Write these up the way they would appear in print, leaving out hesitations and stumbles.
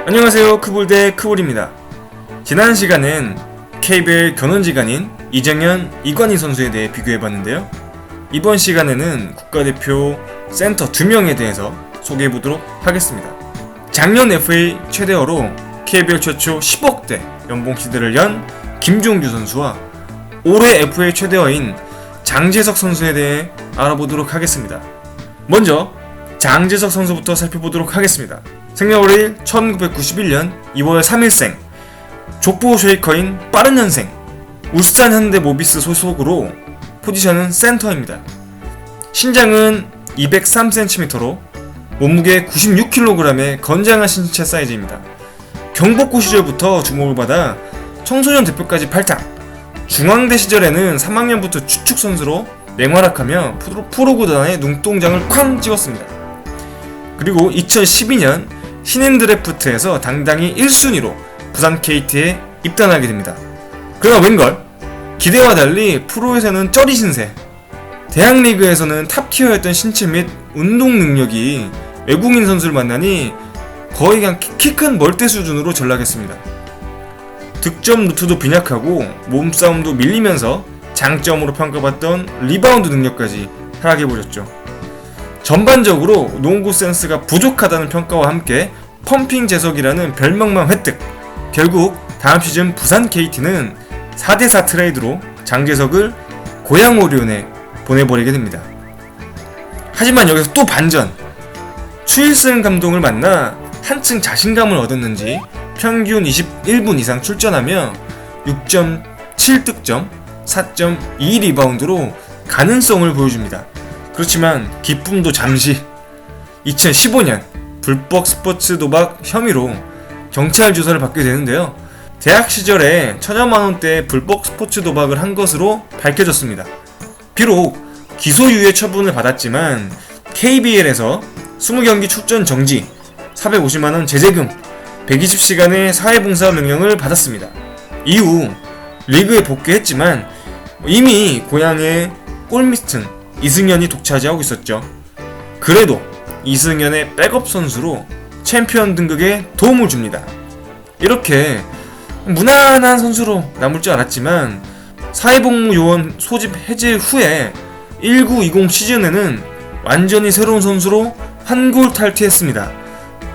안녕하세요, 크볼대 크볼입니다. 지난 시간엔 KBL 견원지간인 이정현, 이관희 선수에 대해 비교해봤는데요. 이번 시간에는 국가대표 센터 2명에 대해서 소개해보도록 하겠습니다. 작년 FA 최대어로 KBL 최초 10억대 연봉시대를 연 김종규 선수와 올해 FA 최대어인 장재석 선수에 대해 알아보도록 하겠습니다. 먼저 장재석 선수부터 살펴보도록 하겠습니다. 생년월일 1991년 2월 3일생, 족보 쉐이커인 빠른 년생, 울산 현대 모비스 소속으로 포지션은 센터입니다. 신장은 203cm로 몸무게 96kg의 건장한 신체 사이즈입니다. 경복고 시절부터 주목을 받아 청소년 대표까지 발탁, 중앙대 시절에는 3학년부터 주축 선수로 맹활약하며 프로구단의 눈동장을 쾅 찍었습니다. 그리고 2012년 신인 드래프트에서 당당히 1순위로 부산 KT에 입단하게 됩니다. 그러나 웬걸, 기대와 달리 프로에서는 쩌리 신세, 대학리그에서는 탑티어였던 신체 및 운동 능력이 외국인 선수를 만나니 거의 그냥 키 큰 멀대 수준으로 전락했습니다. 득점 루트도 빈약하고 몸싸움도 밀리면서 장점으로 평가받던 리바운드 능력까지 하락해버렸죠. 전반적으로 농구 센스가 부족하다는 평가와 함께 펌핑 재석이라는 별명만 획득. 결국 다음 시즌 부산 KT는 4대4 트레이드로 장재석을 고양 오리온에 보내버리게 됩니다. 하지만 여기서 또 반전. 추일승 감독을 만나 한층 자신감을 얻었는지 평균 21분 이상 출전하며 6.7득점, 4.2 리바운드로 가능성을 보여줍니다. 그렇지만 기쁨도 잠시. 2015년 불법 스포츠 도박 혐의로 경찰 조사를 받게 되는데요. 대학 시절에 1000여만원대의 불법 스포츠 도박을 한 것으로 밝혀졌습니다. 비록 기소유예 처분을 받았지만 KBL에서 20경기 출전 정지, 450만원 제재금, 120시간의 사회봉사 명령을 받았습니다. 이후 리그에 복귀했지만 이미 고향의 골밑은 이승현이 독차지하고 있었죠. 그래도 이승현의 백업 선수로 챔피언 등극에 도움을 줍니다. 이렇게 무난한 선수로 남을 줄 알았지만 사회복무 요원 소집 해제 후에 19-20 시즌에는 완전히 새로운 선수로 환골탈퇴했습니다.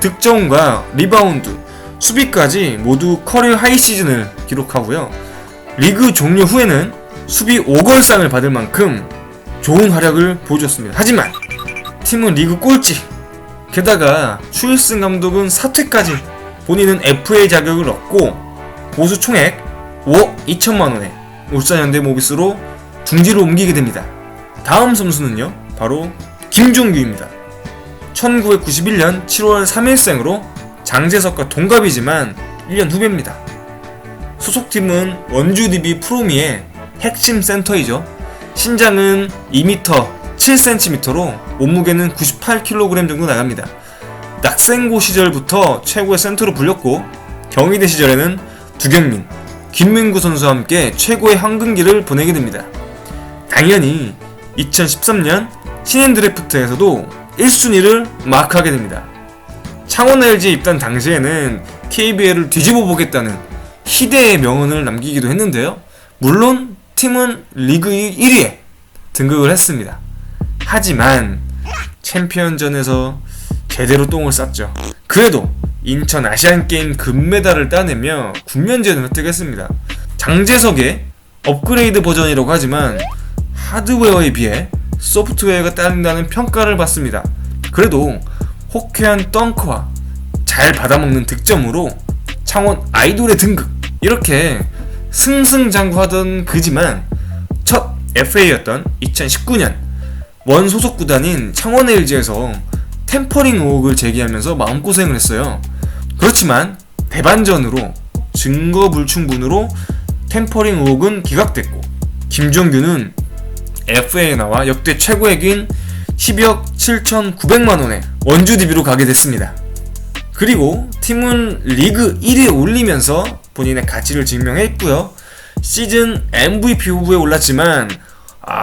득점과 리바운드, 수비까지 모두 커리어 하이 시즌을 기록하고요. 리그 종료 후에는 수비 5걸상을 받을 만큼 좋은 활약을 보여줬습니다. 하지만 팀은 리그 꼴찌, 게다가 추일승 감독은 사퇴까지. 본인은 FA 자격을 얻고 보수 총액 5억 2천만원에 울산 현대 모비스로 둥지로 옮기게 됩니다. 다음 선수는요, 바로 김종규입니다. 1991년 7월 3일생으로 장재석과 동갑이지만 1년 후배입니다. 소속팀은 원주 DB 프로미의 핵심 센터이죠. 신장은 2m 7cm로 몸무게는 98kg 정도 나갑니다. 낙생고 시절부터 최고의 센터로 불렸고 경희대 시절에는 두경민, 김민구 선수와 함께 최고의 황금기를 보내게 됩니다. 당연히 2013년 신인 드래프트에서도 1순위를 마크하게 됩니다. 창원 LG에 입단 당시에는 KBL을 뒤집어 보겠다는 희대의 명언을 남기기도 했는데요. 물론 팀은 리그 1위에 등극을 했습니다. 하지만 챔피언전에서 제대로 똥을 쌌죠. 그래도 인천 아시안게임 금메달을 따내며 국면제를 획득했습니다. 장재석의 업그레이드 버전이라고 하지만 하드웨어에 비해 소프트웨어가 딸린다는 평가를 받습니다. 그래도 호쾌한 덩크와 잘 받아먹는 득점으로 창원 아이돌의 등극, 이렇게 승승장구하던 그지만 첫 FA였던 2019년 원 소속 구단인 창원 LG에서 템퍼링 의혹을 제기하면서 마음고생을 했어요. 그렇지만 대반전으로 증거 불충분으로 템퍼링 의혹은 기각됐고 김종규는 FA에 나와 역대 최고액인 12억 7,900만원에 원주 DB로 가게 됐습니다. 그리고 팀은 리그 1위에 올리면서 본인의 가치를 증명했고요. 시즌 MVP 후보에 올랐지만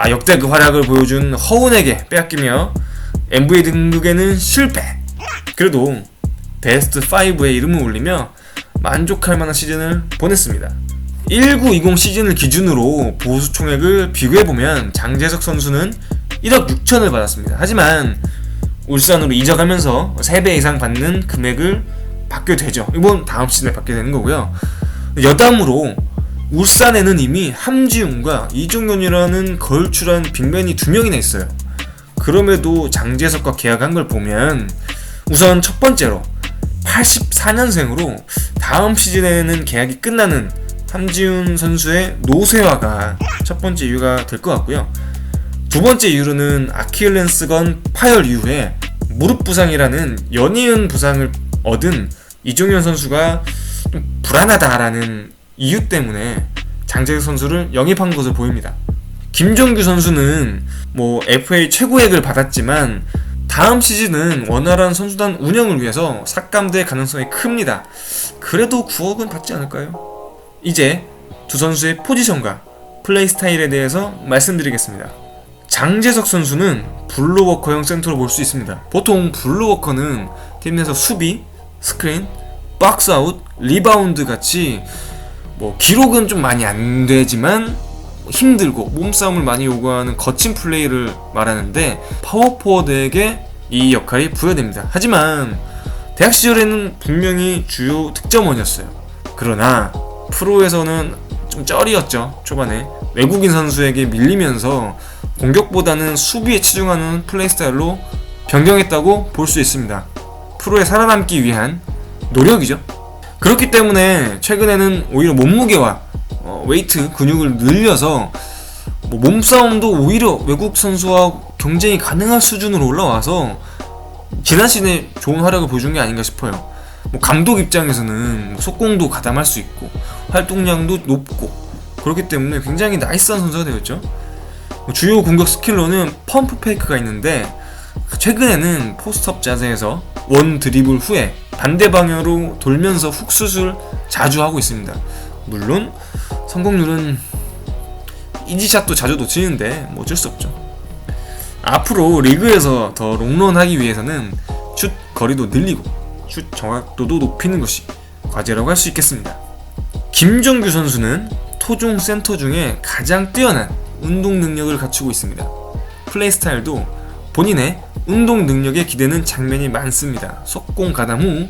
역대 그 활약을 보여준 허운에게 빼앗기며 NBA 등극에는 실패. 그래도 베스트 5에 이름을 올리며 만족할 만한 시즌을 보냈습니다. 19-20 시즌을 기준으로 보수 총액을 비교해보면 장재석 선수는 1억 6천을 받았습니다. 하지만 울산으로 이적하면서 3배 이상 받는 금액을 받게 되죠. 이번 다음 시즌에 받게 되는 거고요. 여담으로 울산에는 이미 함지웅과 이종현이라는 걸출한 빅맨이 2명이나 있어요. 그럼에도 장재석과 계약한 걸 보면 우선 첫 번째로 84년생으로 다음 시즌에는 계약이 끝나는 함지훈 선수의 노쇠화가 첫 번째 이유가 될 것 같고요. 두 번째 이유로는 아킬레스건 파열 이후에 무릎 부상이라는 연이은 부상을 얻은 이종현 선수가 좀 불안하다라는 이유 때문에 장재석 선수를 영입한 것으로 보입니다. 김종규 선수는 FA 최고액을 받았지만 다음 시즌은 원활한 선수단 운영을 위해서 삭감될 가능성이 큽니다. 그래도 9억은 받지 않을까요? 이제 두 선수의 포지션과 플레이 스타일에 대해서 말씀드리겠습니다. 장재석 선수는 블루워커형 센터로 볼 수 있습니다. 보통 블루워커는 팀 내에서 수비, 스크린, 박스아웃, 리바운드 같이 기록은 좀 많이 안 되지만 힘들고 몸싸움을 많이 요구하는 거친 플레이를 말하는데 파워포워드에게 이 역할이 부여됩니다. 하지만 대학 시절에는 분명히 주요 득점원이었어요. 그러나 프로에서는 좀 쩔이었죠. 초반에 외국인 선수에게 밀리면서 공격보다는 수비에 치중하는 플레이 스타일로 변경했다고 볼 수 있습니다. 프로에 살아남기 위한 노력이죠. 그렇기 때문에 최근에는 오히려 몸무게와 웨이트, 근육을 늘려서 몸싸움도 오히려 외국 선수와 경쟁이 가능한 수준으로 올라와서 지난 시즌에 좋은 활약을 보여준 게 아닌가 싶어요. 감독 입장에서는 속공도 가담할 수 있고 활동량도 높고 그렇기 때문에 굉장히 나이스한 선수가 되었죠. 주요 공격 스킬로는 펌프 페이크가 있는데 최근에는 포스트업 자세에서 원 드리블 후에 반대 방향으로 돌면서 훅슛을 자주 하고 있습니다. 물론 성공률은 이지샷도 자주 놓치는데 어쩔 수 없죠. 앞으로 리그에서 더 롱런하기 위해서는 슛 거리도 늘리고 슛 정확도도 높이는 것이 과제라고 할 수 있겠습니다. 김정규 선수는 토종 센터 중에 가장 뛰어난 운동 능력을 갖추고 있습니다. 플레이 스타일도 본인의 운동 능력에 기대는 장면이 많습니다. 속공 가담 후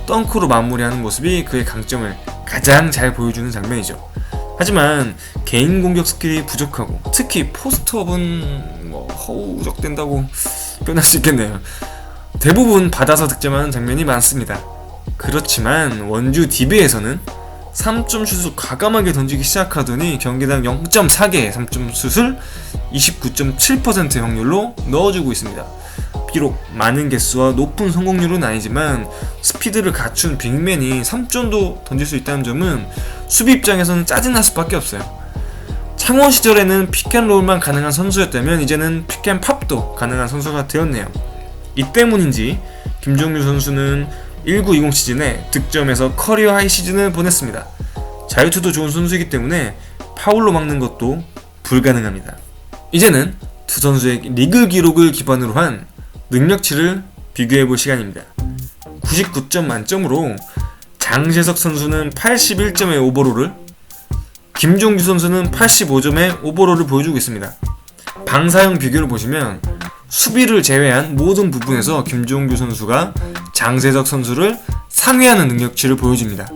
덩크로 마무리하는 모습이 그의 강점을 가장 잘 보여주는 장면이죠. 하지만 개인 공격 스킬이 부족하고 특히 포스트업은 허우적된다고 표현할 수 있겠네요. 대부분 받아서 득점하는 장면이 많습니다. 그렇지만 원주 DB에서는 3점 슛을 과감하게 던지기 시작하더니 경기당 0.4개의 3점 슛을 29.7%의 확률로 넣어주고 있습니다. 비록 많은 개수와 높은 성공률은 아니지만 스피드를 갖춘 빅맨이 3점도 던질 수 있다는 점은 수비 입장에서는 짜증날 수밖에 없어요. 창원 시절에는 픽앤롤만 가능한 선수였다면 이제는 픽앤팝도 가능한 선수가 되었네요. 이 때문인지 김종규 선수는 19-20 시즌에 득점에서 커리어 하이 시즌을 보냈습니다. 자유투도 좋은 선수이기 때문에 파울로 막는 것도 불가능합니다. 이제는 두 선수의 리그 기록을 기반으로 한 능력치를 비교해볼 시간입니다. 99점 만점으로 장재석 선수는 81점의 오버롤을, 김종규 선수는 85점의 오버롤을 보여주고 있습니다. 방사형 비교를 보시면 수비를 제외한 모든 부분에서 김종규 선수가 장재석 선수를 상회하는 능력치를 보여줍니다.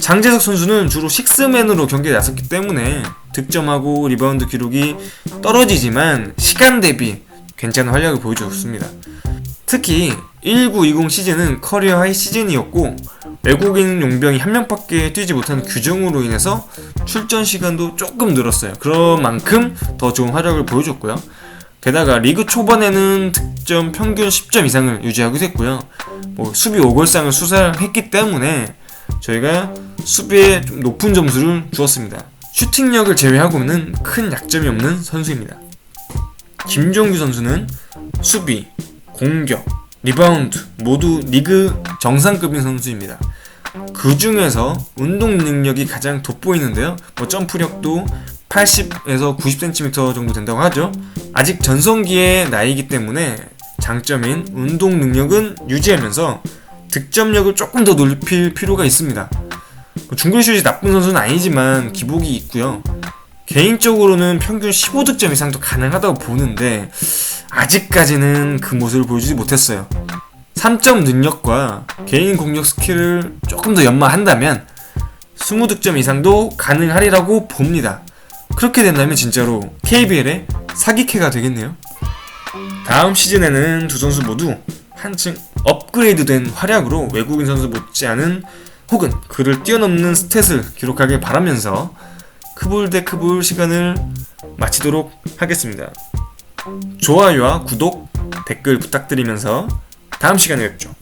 장재석 선수는 주로 식스맨으로 경기에 나섰기 때문에 득점하고 리바운드 기록이 떨어지지만 시간 대비 괜찮은 활약을 보여줬습니다. 특히 19-20 시즌은 커리어 하이 시즌이었고 외국인 용병이 한 명밖에 뛰지 못하는 규정으로 인해서 출전 시간도 조금 늘었어요. 그런 만큼 더 좋은 활약을 보여줬고요. 게다가 리그 초반에는 득점 평균 10점 이상을 유지하게 됐고요. 수비 5골상을 수상했기 때문에 저희가 수비에 좀 높은 점수를 주었습니다. 슈팅력을 제외하고는 큰 약점이 없는 선수입니다. 김종규 선수는 수비, 공격, 리바운드 모두 리그 정상급인 선수입니다. 그 중에서 운동 능력이 가장 돋보이는데요. 점프력도 80에서 90cm 정도 된다고 하죠. 아직 전성기의 나이이기 때문에 장점인 운동 능력은 유지하면서 득점력을 조금 더 높일 필요가 있습니다. 중거리슛이 나쁜 선수는 아니지만 기복이 있고요. 개인적으로는 평균 15득점 이상도 가능하다고 보는데 아직까지는 그 모습을 보여주지 못했어요. 3점 능력과 개인 공격 스킬을 조금 더 연마한다면 20득점 이상도 가능하리라고 봅니다. 그렇게 된다면 진짜로 KBL의 사기캐가 되겠네요. 다음 시즌에는 두 선수 모두 한층 업그레이드된 활약으로 외국인 선수 못지않은 혹은 그를 뛰어넘는 스탯을 기록하길 바라면서 크볼 대 크볼 시간을 마치도록 하겠습니다. 좋아요와 구독, 댓글 부탁드리면서 다음 시간에 뵙죠.